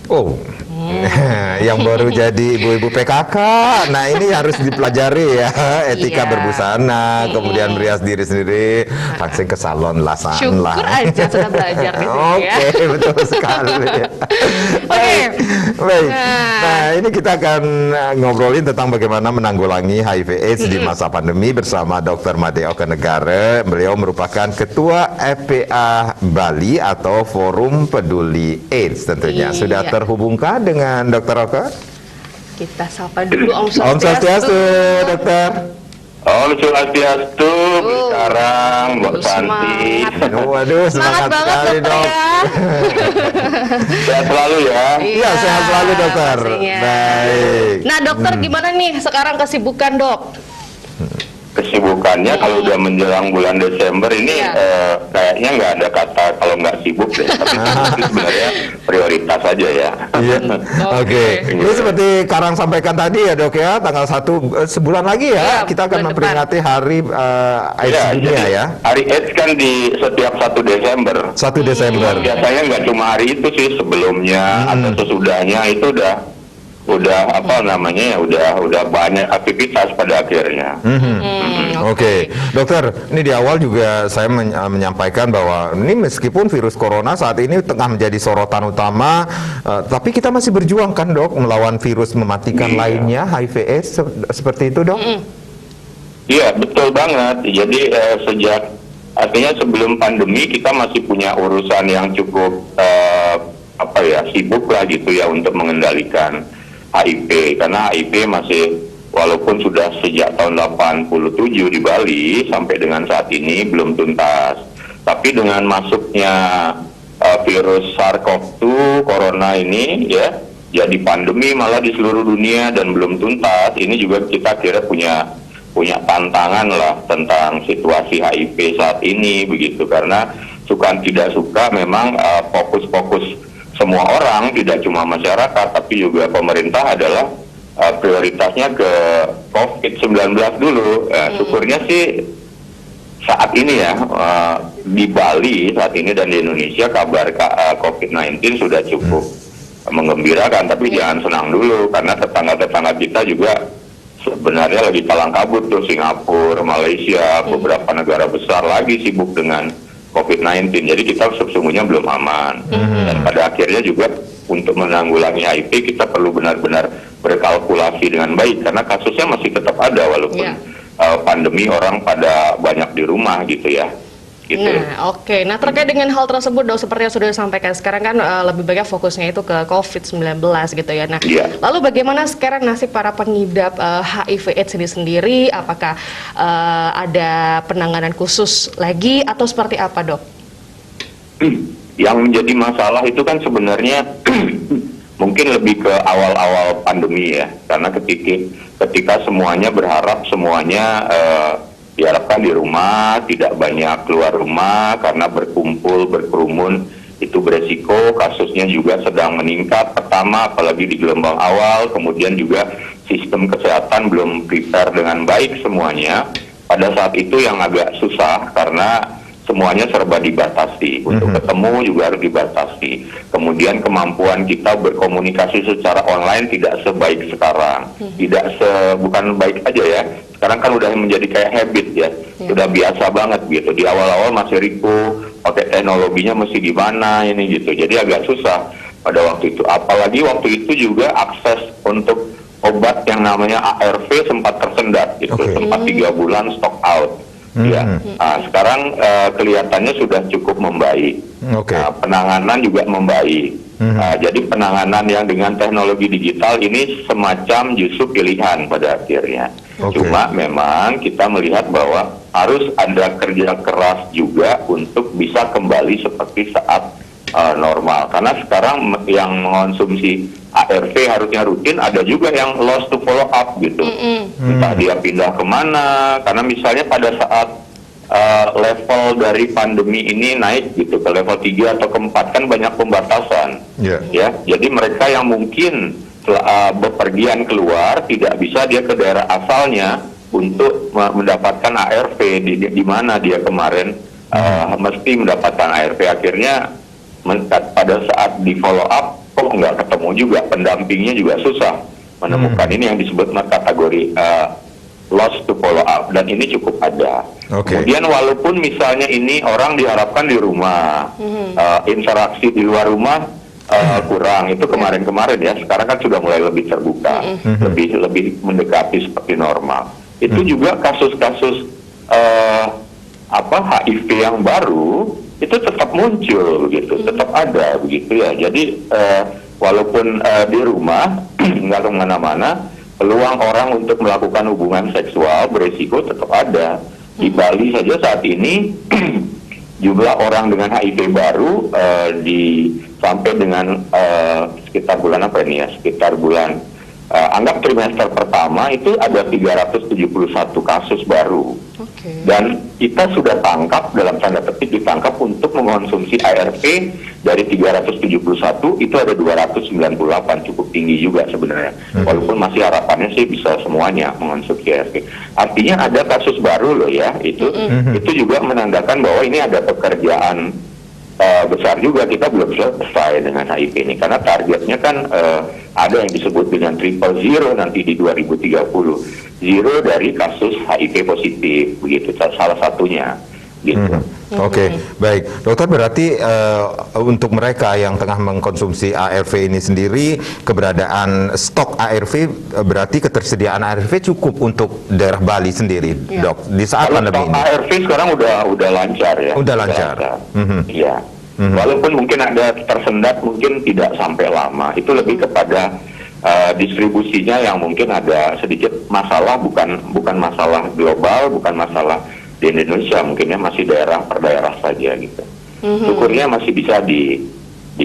Oh, yang baru jadi ibu-ibu PKK. Nah, ini harus dipelajari ya, etika Iya. berbusana, kemudian merias diri sendiri, langsung ke salon lah. Syukur aja sudah belajar di sini ya. Oke, betul sekali. Oke. Baik. Nah, ini kita akan ngobrolin tentang bagaimana menanggulangi HIV/AIDS di masa pandemi bersama Dr. Madeo Kenegara. Beliau merupakan Ketua FPA Bali atau Forum Peduli AIDS tentunya. Iya. Sudah terhubungkah dengan Dr. Oka? Kita sapa dulu Om Om Swastiastu, Dokter. Om Swastiastu, sekarang Mbak Santi. Waduh, semangat banget sekali, dokter Dok. ya. Sehat selalu ya. Iya, sehat selalu, Dokter. pastinya. Baik. Nah dokter gimana nih sekarang kesibukan dok? Kesibukannya kalau udah menjelang bulan Desember ini Iya. kayaknya nggak ada kata kalau nggak sibuk deh. Tapi itu sebenarnya prioritas aja ya. Iya. Oke. Oke. Ini seperti Karang sampaikan tadi ya, Dok ya, tanggal 1 sebulan lagi ya, Iya, kita akan bulan memperingati hari AIDS Ya, dunia jadi ya. Hari AIDS kan di setiap 1 Desember. 1 Desember. Biasanya nggak cuma hari itu sih, sebelumnya atau sesudahnya itu udah apa namanya ya, udah banyak aktivitas pada akhirnya. Oke, Dokter, ini di awal juga saya menyampaikan bahwa ini meskipun virus corona saat ini tengah menjadi sorotan utama, tapi kita masih berjuang kan, Dok, melawan virus mematikan Iya. lainnya, HIV/AIDS seperti itu, Dok? Iya, betul banget. Jadi artinya sebelum pandemi kita masih punya urusan yang cukup sibuk lah gitu ya untuk mengendalikan HIV, karena HIV masih walaupun sudah sejak tahun 87 di Bali sampai dengan saat ini belum tuntas. Tapi dengan masuknya virus SARS-CoV-2 corona ini ya jadi pandemi malah di seluruh dunia dan belum tuntas. Ini juga kita kira punya tantangan lah tentang situasi HIV saat ini begitu, karena suka tidak suka memang fokus semua orang, tidak cuma masyarakat tapi juga pemerintah adalah prioritasnya ke COVID-19 dulu. Syukurnya sih saat ini ya di Bali saat ini dan di Indonesia kabar COVID-19 sudah cukup menggembirakan, tapi jangan senang dulu karena tetangga-tetangga kita juga sebenarnya lagi kalang kabut tuh, Singapura, Malaysia, beberapa negara besar lagi sibuk dengan COVID-19, jadi kita sesungguhnya belum aman. Dan pada akhirnya juga untuk menanggulangi HIV kita perlu benar-benar berkalkulasi dengan baik karena kasusnya masih tetap ada walaupun pandemi orang pada banyak di rumah gitu ya. Gitu. Nah, oke. Nah, terkait dengan hal tersebut, Dok, seperti yang sudah disampaikan sekarang kan lebih banyak fokusnya itu ke COVID-19 gitu ya. Nah, lalu bagaimana sekarang nasib para pengidap HIV/AIDS ini sendiri? Apakah ada penanganan khusus lagi atau seperti apa, Dok? Yang menjadi masalah itu kan sebenarnya mungkin lebih ke awal-awal pandemi ya, karena ketika semuanya berharap semuanya diharapkan di rumah, tidak banyak keluar rumah karena berkumpul, berkerumun itu beresiko, kasusnya juga sedang meningkat pertama apalagi di gelombang awal, kemudian juga sistem kesehatan belum prepare dengan baik semuanya. Pada saat itu yang agak susah karena semuanya serba dibatasi, untuk ketemu juga harus dibatasi. Kemudian kemampuan kita berkomunikasi secara online tidak sebaik sekarang, bukan baik aja ya. Sekarang kan udah menjadi kayak habit ya, sudah biasa banget gitu. Di awal-awal masih ripuh, pakai teknologinya mesti gimana ini gitu. Jadi agak susah pada waktu itu. Apalagi waktu itu juga akses untuk obat yang namanya ARV sempat tersendat gitu, sempat 3 bulan stock out. Ya, sekarang kelihatannya sudah cukup membaik. Penanganan juga membaik. Jadi penanganan yang dengan teknologi digital ini semacam justru pilihan pada akhirnya. Cuma memang kita melihat bahwa harus ada kerja keras juga untuk bisa kembali seperti saat normal. Karena sekarang yang mengonsumsi ARV harusnya rutin, ada juga yang lost to follow up gitu. Entah dia pindah kemana, karena misalnya pada saat level dari pandemi ini naik gitu ke level 3 atau ke 4 kan banyak pembatasan. Ya, jadi mereka yang mungkin bepergian keluar tidak bisa dia ke daerah asalnya untuk mendapatkan ARV di mana dia kemarin mesti mendapatkan ARV, akhirnya pada saat di follow up kok nggak ketemu ketemu juga, pendampingnya juga susah menemukan. Ini yang disebut kategori lost to follow up, dan ini cukup ada. Kemudian walaupun misalnya ini orang diharapkan di rumah, interaksi di luar rumah kurang, itu kemarin-kemarin ya, sekarang kan sudah mulai lebih terbuka, lebih mendekati seperti normal. Itu juga kasus-kasus HIV yang baru itu tetap muncul begitu, tetap ada begitu ya. Jadi walaupun di rumah nggak kemana-mana, peluang orang untuk melakukan hubungan seksual beresiko tetap ada. Di Bali saja saat ini jumlah orang dengan HIV baru sampai dengan sekitar bulan apa ini ya, sekitar bulan anggap trimester pertama itu ada 371 kasus baru. Dan kita sudah tangkap, dalam tanda petik ditangkap untuk mengonsumsi ARV dari 371 itu ada 298, cukup tinggi juga sebenarnya. Walaupun masih harapannya sih bisa semuanya mengonsumsi ARV. Artinya ada kasus baru loh ya, itu juga menandakan bahwa ini ada pekerjaan besar juga. Kita belum selesai dengan HIV ini, karena targetnya kan ada yang disebut dengan 000 nanti di 2030. Zero dari kasus HIV positif, begitu salah satunya. Gitu. Baik, dokter, berarti untuk mereka yang tengah mengkonsumsi ARV ini sendiri, keberadaan stok ARV berarti ketersediaan ARV cukup untuk daerah Bali sendiri, dok. Di saat pandemi ini. ARV sekarang udah lancar ya. Udah lancar. Iya. Walaupun mungkin ada tersendat, mungkin tidak sampai lama. Itu lebih kepada distribusinya yang mungkin ada sedikit masalah, bukan masalah global, bukan masalah di Indonesia, mungkinnya masih daerah per daerah saja gitu. Syukurnya masih bisa di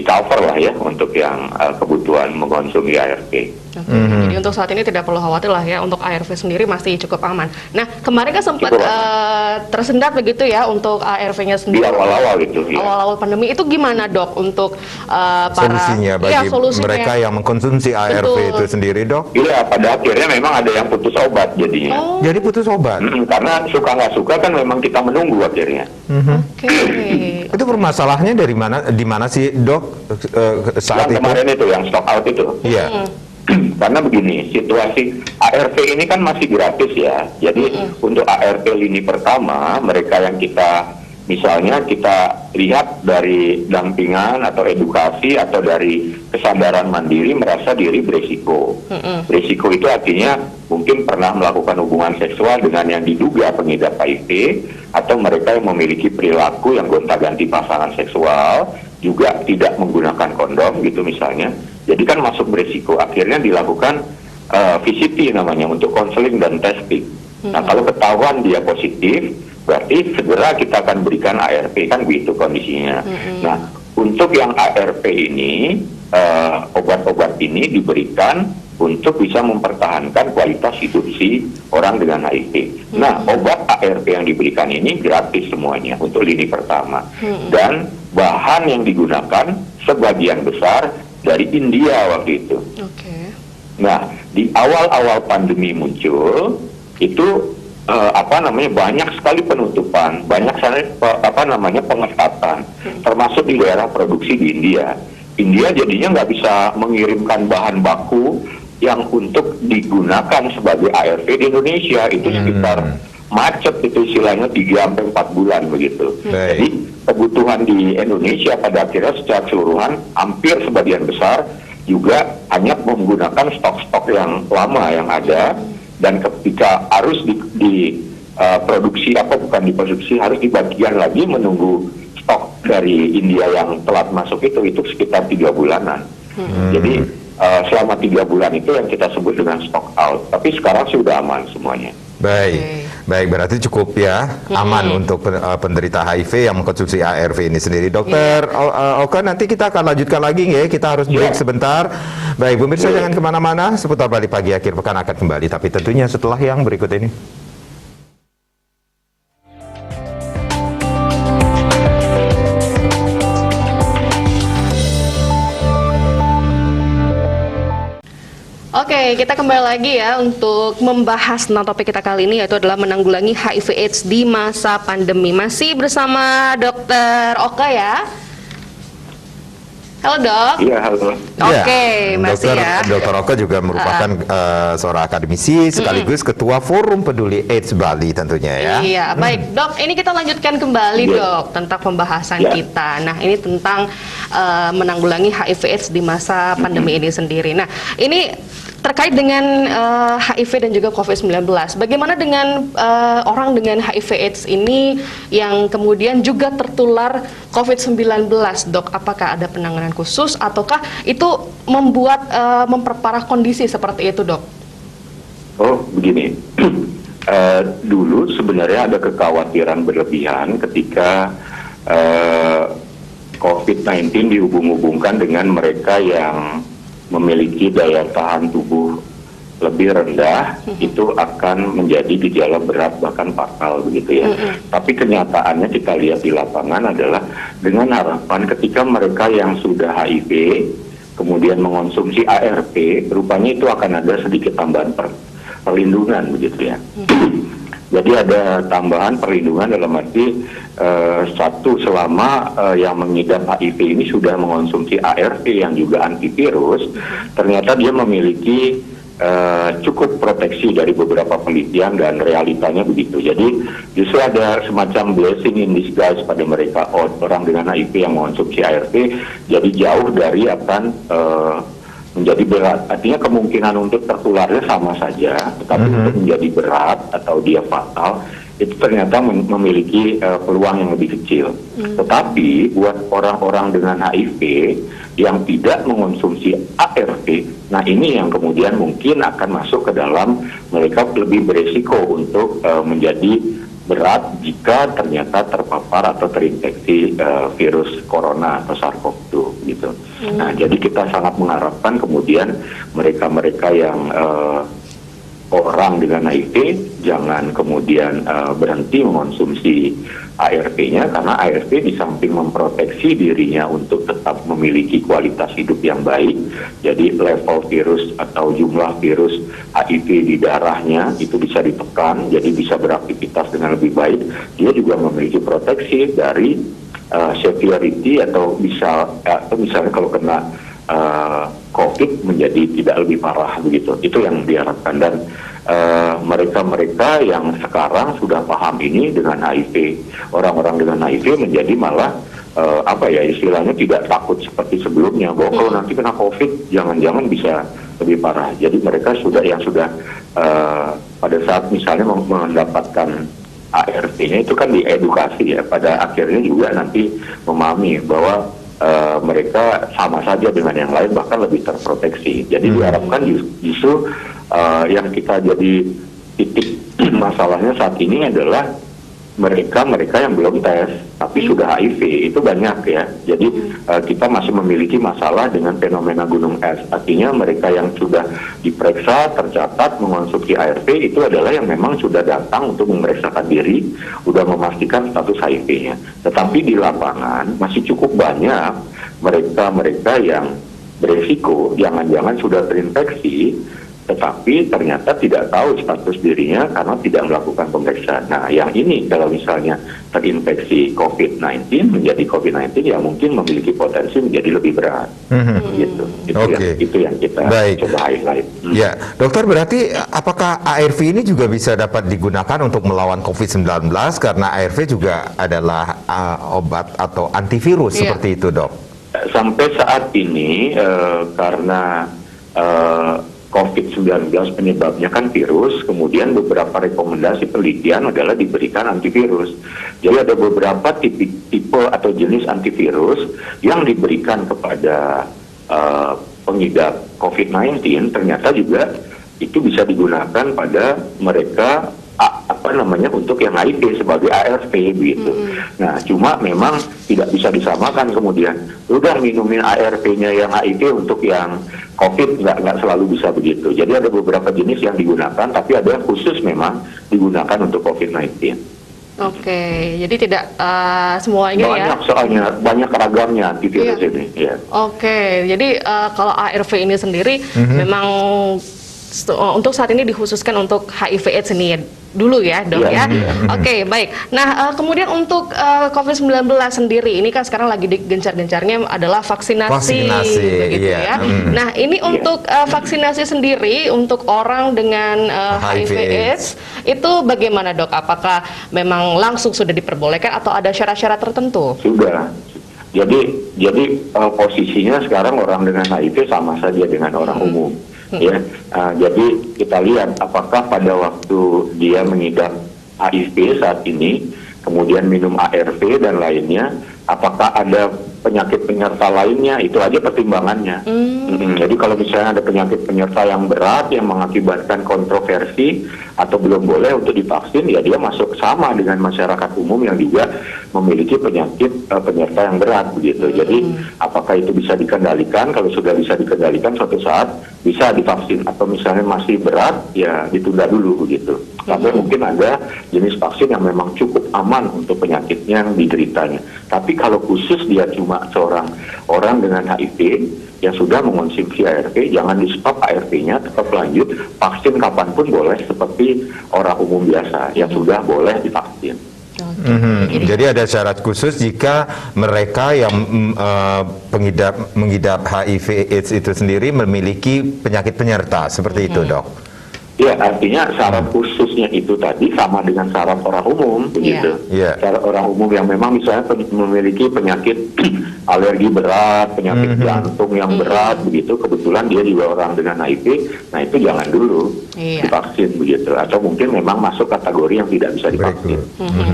cover lah ya untuk yang kebutuhan mengkonsumsi ARV. Jadi untuk saat ini tidak perlu khawatir lah ya, untuk ARV sendiri masih cukup aman. Nah, kemarin kan sempat tersendat begitu ya untuk ARV-nya sendiri. Di awal-awal itu. Awal-awal pandemi itu gimana, dok, untuk para solusinya bagi mereka yang mengkonsumsi ARV itu sendiri, dok? Iya, pada akhirnya memang ada yang putus obat jadinya. Jadi putus obat? Karena suka nggak suka kan memang kita menunggu akhirnya. Itu permasalahannya di mana sih, dok, saat yang kemarin itu yang stock out itu. Iya. Karena begini, situasi ARV ini kan masih gratis ya. Jadi untuk ARV lini pertama, mereka yang misalnya kita lihat dari dampingan atau edukasi atau dari kesadaran mandiri merasa diri beresiko. Beresiko itu artinya mungkin pernah melakukan hubungan seksual dengan yang diduga pengidap HIV, atau mereka yang memiliki perilaku yang gonta-ganti pasangan seksual, juga tidak menggunakan kondom gitu misalnya. Jadi kan masuk beresiko. Akhirnya dilakukan VCT namanya, untuk konseling dan testing. Nah, kalau ketahuan dia positif, berarti segera kita akan berikan ARV, kan begitu kondisinya. Nah, untuk yang ARV ini, obat-obat ini diberikan untuk bisa mempertahankan kualitas hidup si orang dengan HIV. Nah, obat ARV yang diberikan ini gratis semuanya untuk lini pertama. Dan bahan yang digunakan sebagian besar dari India waktu itu. Nah, di awal-awal pandemi muncul, itu banyak sekali penutupan, banyak sekali pengetatan, termasuk di daerah produksi di India. India jadinya nggak bisa mengirimkan bahan baku yang untuk digunakan sebagai ARV di Indonesia. Itu sekitar macet itu istilahnya 3-4 bulan begitu. Jadi kebutuhan di Indonesia pada akhirnya secara keseluruhan hampir sebagian besar juga hanya menggunakan stok-stok yang lama yang ada, dan ketika harus diproduksi harus dibagian lagi menunggu stok dari India yang telat masuk itu sekitar 3 bulanan. Jadi selama 3 bulan itu yang kita sebut dengan stock out. Tapi sekarang sudah aman semuanya. Baik, berarti cukup ya aman untuk penderita HIV yang mengkonsumsi ARV ini sendiri. Dokter Oka, nanti kita akan lanjutkan lagi ya, kita harus break sebentar. Baik, pemirsa jangan kemana-mana, seputar Bali Pagi akhir pekan akan kembali, tapi tentunya setelah yang berikut ini. Oke, kita kembali lagi ya untuk membahas tentang topik kita kali ini, yaitu adalah menanggulangi HIV/AIDS di masa pandemi. Masih bersama Dokter Oka ya. Halo dok. Iya, halo. Oke, masih ya. Dr. Oka juga merupakan seorang akademisi sekaligus Ketua Forum Peduli AIDS Bali tentunya ya. Iya, baik dok. Ini kita lanjutkan kembali Iya. dok tentang pembahasan Iya. kita. Nah, ini tentang menanggulangi HIV/AIDS di masa pandemi ini sendiri. Nah, ini terkait dengan HIV dan juga COVID-19. Bagaimana dengan orang dengan HIV/AIDS ini yang kemudian juga tertular COVID-19, dok? Apakah ada penanganan khusus ataukah itu membuat memperparah kondisi seperti itu, dok? Oh, begini. Dulu sebenarnya ada kekhawatiran berlebihan ketika COVID-19 dihubung-hubungkan dengan mereka yang memiliki daya tahan tubuh lebih rendah, itu akan menjadi gejala berat bahkan fatal begitu ya. Tapi kenyataannya kita lihat di lapangan adalah dengan harapan ketika mereka yang sudah HIV kemudian mengonsumsi ARV, rupanya itu akan ada sedikit tambahan perlindungan begitu ya. Jadi ada tambahan perlindungan dalam arti satu, selama yang mengidap HIV ini sudah mengonsumsi ARV yang juga antivirus, ternyata dia memiliki cukup proteksi dari beberapa penelitian dan realitanya begitu. Jadi justru ada semacam blessing in disguise pada mereka, orang dengan HIV yang mengonsumsi ARV jadi jauh dari akan menjadi berat. Artinya kemungkinan untuk tertularnya sama saja, tetapi untuk menjadi berat atau dia fatal itu ternyata memiliki peluang yang lebih kecil. Tetapi buat orang-orang dengan HIV yang tidak mengonsumsi ARV, nah ini yang kemudian mungkin akan masuk ke dalam mereka lebih beresiko untuk menjadi berat jika ternyata terpapar atau terinfeksi virus corona atau SARS-CoV-2 gitu. Nah, jadi kita sangat mengharapkan kemudian mereka-mereka yang orang dengan HIV jangan kemudian berhenti mengonsumsi ARV-nya, karena ARV di samping memproteksi dirinya untuk tetap memiliki kualitas hidup yang baik, jadi level virus atau jumlah virus HIV di darahnya itu bisa ditekan, jadi bisa beraktivitas dengan lebih baik. Dia juga memiliki proteksi dari severity atau misalnya kalau kena COVID menjadi tidak lebih parah begitu. Itu yang diharapkan. Dan mereka-mereka yang sekarang sudah paham ini dengan HIV, orang-orang dengan HIV menjadi malah istilahnya tidak takut seperti sebelumnya bahwa kalau nanti kena COVID jangan-jangan bisa lebih parah. Jadi mereka sudah pada saat misalnya mendapatkan ARV-nya itu kan diedukasi ya, pada akhirnya juga nanti memahami bahwa mereka sama saja dengan yang lain, bahkan lebih terproteksi. Jadi diharapkan justru yang kita jadi titik masalahnya saat ini adalah mereka yang belum tes tapi sudah HIV itu banyak ya. Jadi kita masih memiliki masalah dengan fenomena gunung es. Artinya mereka yang sudah diperiksa tercatat mengonsumsi ARV itu adalah yang memang sudah datang untuk memeriksakan diri, sudah memastikan status HIV-nya. Tetapi di lapangan masih cukup banyak mereka yang beresiko jangan-jangan sudah terinfeksi tetapi ternyata tidak tahu status dirinya karena tidak melakukan pemeriksaan. Nah, yang ini kalau misalnya terinfeksi COVID-19 menjadi COVID-19 yang mungkin memiliki potensi menjadi lebih berat. Gitu. Itu yang kita coba highlight. Ya, dokter, berarti apakah ARV ini juga bisa dapat digunakan untuk melawan COVID-19 karena ARV juga adalah obat atau antivirus seperti itu, dok? Sampai saat ini karena COVID-19 penyebabnya kan virus, kemudian beberapa rekomendasi penelitian adalah diberikan antivirus. Jadi ada beberapa tipe atau jenis antivirus yang diberikan kepada pengidap COVID-19, ternyata juga itu bisa digunakan pada mereka untuk yang HIV sebagai ARV gitu. Nah, cuma memang tidak bisa disamakan kemudian. Udah minumin ARV-nya yang HIV untuk yang COVID nggak selalu bisa begitu. Jadi ada beberapa jenis yang digunakan, tapi ada khusus memang digunakan untuk COVID-19. Oke, jadi tidak semuanya banyak ya? Soalnya banyak ragamnya antivirus ini. Ya. Oke, jadi kalau ARV ini sendiri memang untuk saat ini dikhususkan untuk HIV/AIDS ini dulu ya dok ya. Oke, baik. Nah kemudian untuk COVID-19 sendiri ini kan sekarang lagi digencar-gencarnya adalah vaksinasi begitu ya. Nah ini untuk vaksinasi sendiri untuk orang dengan HIV/AIDS itu bagaimana dok? Apakah memang langsung sudah diperbolehkan atau ada syarat-syarat tertentu? Sudah. Jadi posisinya sekarang orang dengan HIV sama saja dengan orang umum. Ya, jadi kita lihat apakah pada waktu dia mengidap HIV saat ini, kemudian minum ARV dan lainnya, apakah ada penyakit penyerta lainnya, itu aja pertimbangannya. Jadi kalau misalnya ada penyakit penyerta yang berat yang mengakibatkan kontroversi atau belum boleh untuk divaksin, ya dia masuk sama dengan masyarakat umum yang juga memiliki penyakit penyerta yang berat begitu. Jadi apakah itu bisa dikendalikan? Kalau sudah bisa dikendalikan, suatu saat bisa divaksin, atau misalnya masih berat ya ditunda dulu begitu. Sampai mungkin ada jenis vaksin yang memang cukup aman untuk penyakitnya yang dideritanya. Tapi kalau khusus dia cuma seorang orang dengan HIV yang sudah mengonsumsi ARV, jangan di stop ARV-nya, tetap lanjut, vaksin kapanpun boleh seperti orang umum biasa yang sudah boleh divaksin. Jadi ada syarat khusus jika mereka yang mengidap HIV/AIDS itu sendiri memiliki penyakit penyerta, seperti itu dok? Ya, artinya syarat khususnya itu tadi sama dengan syarat orang umum, begitu. Syarat orang umum yang memang misalnya memiliki penyakit alergi berat, penyakit jantung yang berat, begitu. Kebetulan dia juga orang dengan HIV, nah itu jangan dulu divaksin, begitu. Atau mungkin memang masuk kategori yang tidak bisa divaksin.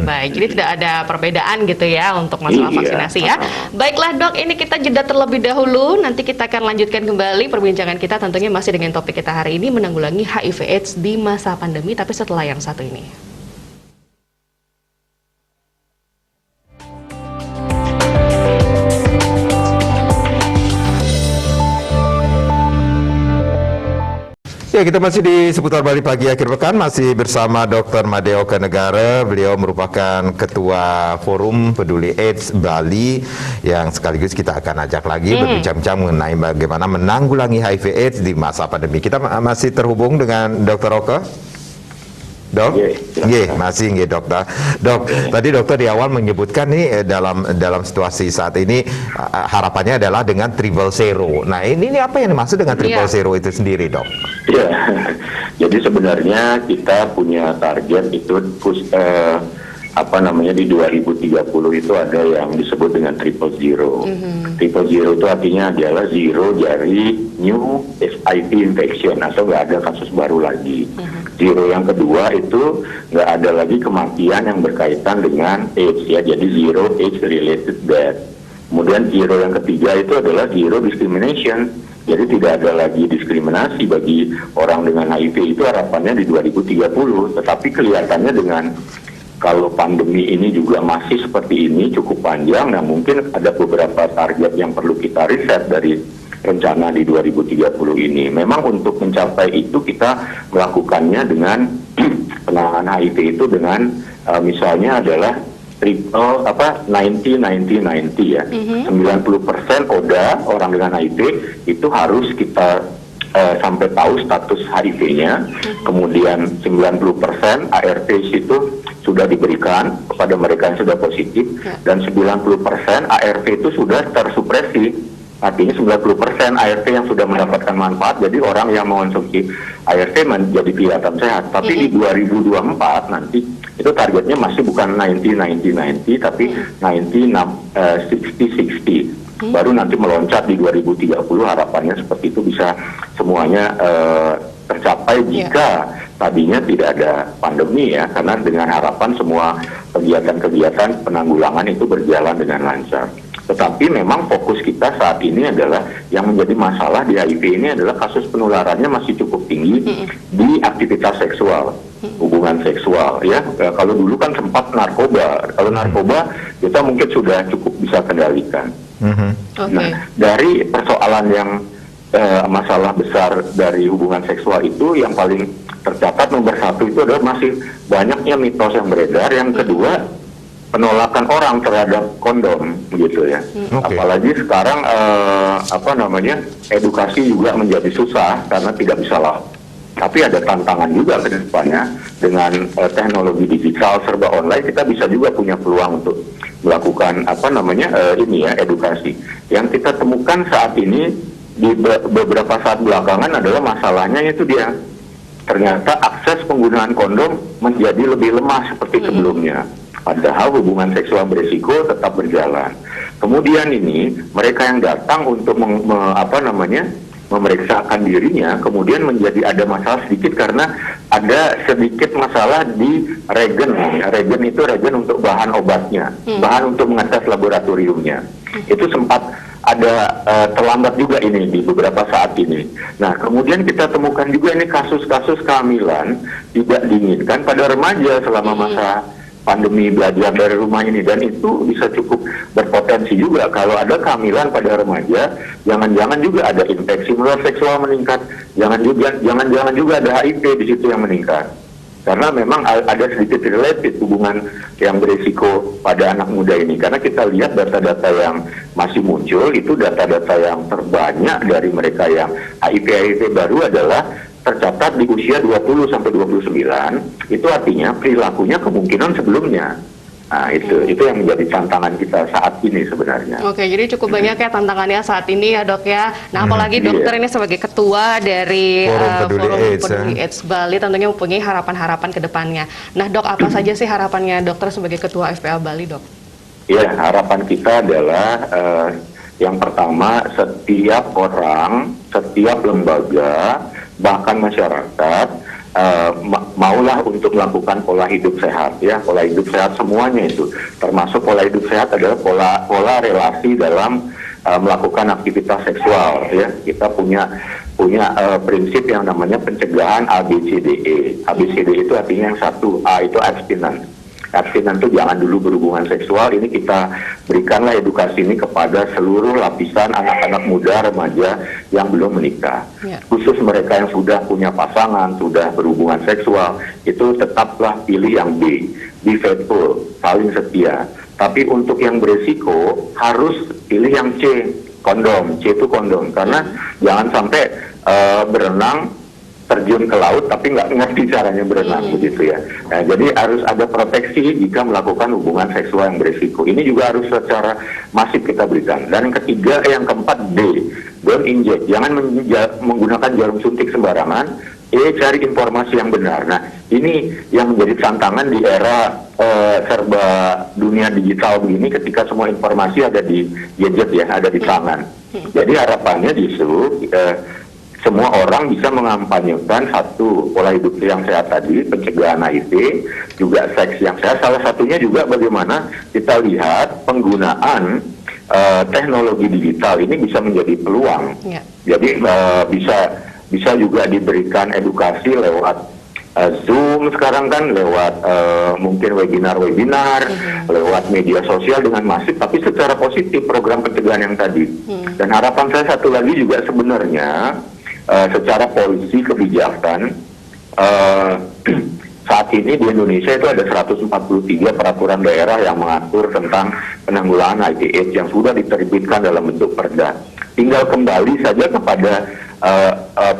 Baik, jadi tidak ada perbedaan gitu ya untuk masalah vaksinasi ya. Baiklah dok, ini kita jeda terlebih dahulu. Nanti kita akan lanjutkan kembali perbincangan kita tentunya masih dengan topik kita hari ini, menanggulangi HIV/AIDS di masa pandemi, tapi setelah yang satu ini. Ya, kita masih di seputar Bali Pagi akhir pekan, masih bersama Dr. Made Oka Negara. Beliau merupakan Ketua Forum Peduli AIDS Bali, yang sekaligus kita akan ajak lagi berbincang-bincang mengenai bagaimana menanggulangi HIV/AIDS di masa pandemi. Kita masih terhubung dengan Dr. Oka. Dok, masih dokter. Dok, tadi dokter di awal menyebutkan nih dalam situasi saat ini harapannya adalah dengan triple zero. Nah, ini apa yang dimaksud dengan triple zero itu sendiri, dok? Ya, jadi sebenarnya kita punya target itu di 2030 itu ada yang disebut dengan triple zero. Triple zero itu artinya adalah zero dari new HIV infection, atau nggak ada kasus baru lagi. Zero yang kedua itu nggak ada lagi kematian yang berkaitan dengan AIDS ya, jadi zero AIDS related death. Kemudian zero yang ketiga itu adalah zero discrimination, jadi tidak ada lagi diskriminasi bagi orang dengan HIV. Itu harapannya di 2030, tetapi kelihatannya dengan kalau pandemi ini juga masih seperti ini cukup panjang, nah mungkin ada beberapa target yang perlu kita riset dari rencana di 2030 ini. Memang untuk mencapai itu kita melakukannya dengan penanganan HIV itu dengan misalnya adalah triple 90 ya. 90% ODA orang dengan HIV itu harus kita sampai tahu status HIV-nya. Kemudian 90% ARV itu sudah diberikan kepada mereka yang sudah positif, dan 90% ARV itu sudah tersupresi. Artinya 90% ARV yang sudah mendapatkan manfaat, jadi orang yang mengonsumsi ARV menjadi kelihatan sehat. Tapi di 2024 nanti itu targetnya masih bukan 90, tapi 60 baru nanti meloncat di 2030. Harapannya seperti itu bisa semuanya tercapai jika tadinya tidak ada pandemi ya, karena dengan harapan semua kegiatan-kegiatan penanggulangan itu berjalan dengan lancar. Tetapi memang fokus kita saat ini adalah yang menjadi masalah di HIV ini adalah kasus penularannya masih cukup tinggi di aktivitas seksual, hubungan seksual ya. Kalau dulu kan sempat narkoba, kalau narkoba kita mungkin sudah cukup bisa kendalikan. Nah, dari persoalan yang masalah besar dari hubungan seksual itu, yang paling tercatat nomor satu itu adalah masih banyaknya mitos yang beredar. Yang kedua, penolakan orang terhadap kondom gitu ya. Apalagi sekarang edukasi juga menjadi susah karena tidak bisa Tapi ada tantangan juga ke depannya dengan teknologi digital serba online, kita bisa juga punya peluang untuk melakukan edukasi. Yang kita temukan saat ini di beberapa saat belakangan adalah masalahnya itu dia. Ternyata akses penggunaan kondom menjadi lebih lemah seperti sebelumnya. Padahal hubungan seksual berisiko tetap berjalan. Kemudian ini mereka yang datang untuk memeriksakan dirinya, kemudian menjadi ada masalah sedikit karena ada sedikit masalah di regen. Regen itu regen untuk bahan obatnya, bahan untuk mengetes laboratoriumnya. Itu sempat ada terlambat juga ini di beberapa saat ini. Nah, kemudian kita temukan juga ini kasus-kasus kehamilan tidak diinginkan pada remaja selama masa pandemi belajar dari rumah ini, dan itu bisa cukup berpotensi juga kalau ada kehamilan pada remaja, jangan-jangan juga ada infeksi menular seksual meningkat, jangan-jangan juga ada HIV di situ yang meningkat. Karena memang ada sedikit related hubungan yang berisiko pada anak muda ini. Karena kita lihat data-data yang masih muncul, itu data-data yang terbanyak dari mereka yang HIV baru adalah tercatat di usia 20 sampai 29, itu artinya perilakunya kemungkinan sebelumnya. Nah, itu yang menjadi tantangan kita saat ini sebenarnya. Oke, jadi cukup banyak ya tantangannya saat ini ya dok ya. Nah, apalagi dokter ini sebagai ketua dari Forum Peduli AIDS Bali tentunya mempunyai harapan-harapan ke depannya. Nah dok, apa saja sih harapannya dokter sebagai ketua FPA Bali dok? Ya, harapan kita adalah yang pertama, setiap orang, setiap lembaga, bahkan masyarakat maulah untuk melakukan pola hidup sehat, ya, pola hidup sehat semuanya itu, termasuk pola hidup sehat adalah pola relasi dalam melakukan aktivitas seksual, ya. Kita punya prinsip yang namanya pencegahan ABCDE. ABCDE itu artinya yang satu, A itu abstinence. Abstinence itu jangan dulu berhubungan seksual. Ini kita berikanlah edukasi ini kepada seluruh lapisan anak-anak muda, remaja yang belum menikah. Khusus mereka yang sudah punya pasangan, sudah berhubungan seksual, itu tetaplah pilih yang B, be faithful, saling setia. Tapi untuk yang beresiko harus pilih yang C, kondom. C itu kondom, karena jangan sampai berenang terjun ke laut tapi nggak ngerti caranya berenang begitu ya. Nah, jadi harus ada proteksi jika melakukan hubungan seksual yang berisiko. Ini juga harus secara masif kita berikan. Dan yang ketiga, yang keempat D, don't inject. Jangan menggunakan jarum suntik sembarangan. Cari informasi yang benar. Nah, ini yang menjadi tantangan di era serba dunia digital begini, ketika semua informasi ada di gadget ya, ada di tangan. Jadi harapannya justru semua orang bisa mengampanyekan satu, pola hidup yang sehat tadi, pencegahan HIV, juga seks yang sehat. Salah satunya juga bagaimana kita lihat penggunaan teknologi digital ini bisa menjadi peluang. Jadi bisa juga diberikan edukasi lewat Zoom sekarang kan, lewat mungkin webinar, lewat media sosial dengan masif, tapi secara positif program pencegahan yang tadi. Dan harapan saya satu lagi juga sebenarnya, secara polisi kebijakan, saat ini di Indonesia itu ada 143 peraturan daerah yang mengatur tentang penanggulangan HIV/AIDS yang sudah diterbitkan dalam bentuk perda. Tinggal kembali saja kepada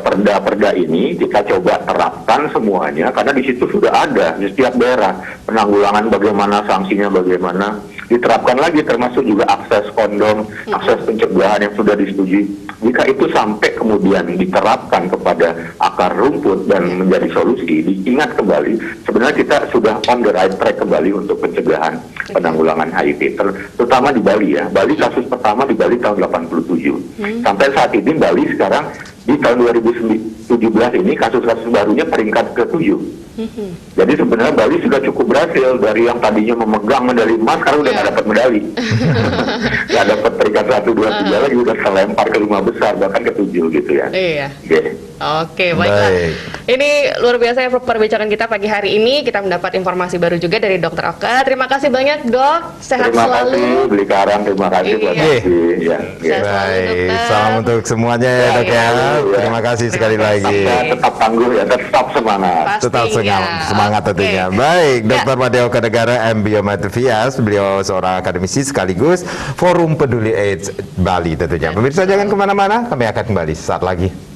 perda-perda ini, kita coba terapkan semuanya, karena di situ sudah ada di setiap daerah penanggulangan bagaimana, sanksinya bagaimana, diterapkan lagi, termasuk juga akses kondom, akses pencegahan yang sudah disetujui. Jika itu sampai kemudian diterapkan kepada akar rumput dan menjadi solusi, diingat kembali, sebenarnya kita sudah on the right track kembali untuk pencegahan penanggulangan HIV, terutama di Bali ya. Bali kasus pertama di Bali tahun 87. Sampai saat ini Bali sekarang di tahun 2017 ini kasus-kasus barunya peringkat ke-7. Jadi sebenarnya Bali sudah cukup berhasil, dari yang tadinya memegang medali emas sekarang udah nggak dapat medali. Nggak dapat peringkat 1, 2, 3 lagi, udah terlempar ke 5 besar, bahkan ke-7 gitu ya. Iya. Oke, baiklah. Ini luar biasa ya perbincangan kita pagi hari ini. Kita mendapat informasi baru juga dari Dr. Oka. Terima kasih banyak dok. Sehat selalu. Terima kasih, Beli Karang. Terima kasih buat ya. Baik. Salam untuk semuanya ya dok ya. Terima kasih sekali lagi. Tetap tangguh ya, tetap semangat. Tetap semangat tentunya. Baik, Dr. Madeo Oka Negara, MBO Mativias. Beliau seorang akademisi sekaligus Forum Peduli AIDS Bali tentunya. Pemirsa jangan kemana-mana, kami akan kembali saat lagi.